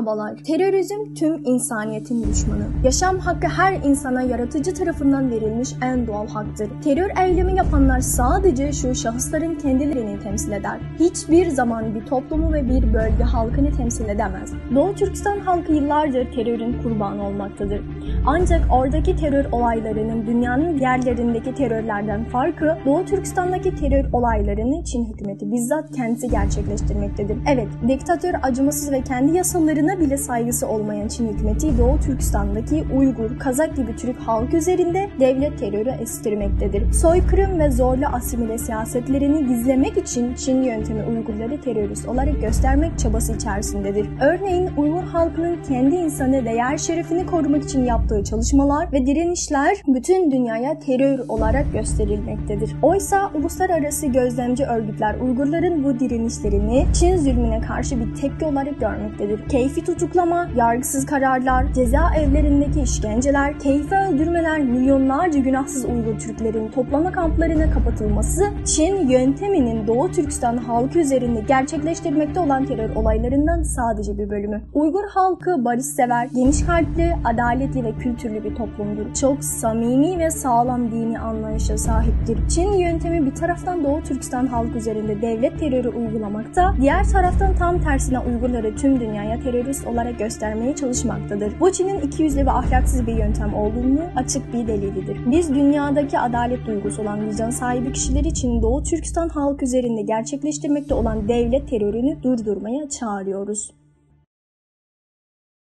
Merhabalar. Terörizm tüm insaniyetin düşmanı. Yaşam hakkı her insana yaratıcı tarafından verilmiş en doğal haktır. Terör eylemi yapanlar sadece şu şahısların kendilerini temsil eder. Hiçbir zaman bir toplumu ve bir bölge halkını temsil edemez. Doğu Türkistan halkı yıllardır terörün kurbanı olmaktadır. Ancak oradaki terör olaylarının dünyanın diğerlerindeki terörlerden farkı, Doğu Türkistan'daki terör olaylarını Çin hükümeti bizzat kendisi gerçekleştirmektedir. Evet, diktatör, acımasız ve kendi yasalarına bile saygısı olmayan Çin hükümeti Doğu Türkistan'daki Uygur, Kazak gibi Türk halkı üzerinde devlet terörü estirmektedir. Soykırım ve zorla asimile siyasetlerini gizlemek için Çin yöntemi Uygurları terörist olarak göstermek çabası içerisindedir. Örneğin Uygur halkının kendi insanı ve yer şerefini korumak için yaptığı çalışmalar ve direnişler bütün dünyaya terör olarak gösterilmektedir. Oysa uluslararası gözlemci örgütler Uygurların bu direnişlerini Çin zulmüne karşı bir tepki olarak görmektedir. Keyfi tutuklama, yargısız kararlar, cezaevlerindeki işkenceler, keyfi öldürmeler, milyonlarca günahsız Uygur Türklerin toplama kamplarına kapatılması, Çin yönteminin Doğu Türkistan halkı üzerinde gerçekleştirmekte olan terör olaylarından sadece bir bölümü. Uygur halkı barışsever, geniş kalpli, adaletli ve kültürlü bir toplumdur. Çok samimi ve sağlam dini anlayışa sahiptir. Çin yöntemi bir taraftan Doğu Türkistan halkı üzerinde devlet terörü uygulamakta, diğer taraftan tam tersine Uygurları tüm dünyaya terörist olarak göstermeye çalışmaktadır. Bu Çin'in ikiyüzlü ve ahlaksız bir yöntem olduğunu açık bir delilidir. Biz dünyadaki adalet duygusu olan vicdan sahibi kişiler için Doğu Türkistan halkı üzerinde gerçekleştirmekte olan devlet terörünü durdurmaya çağırıyoruz.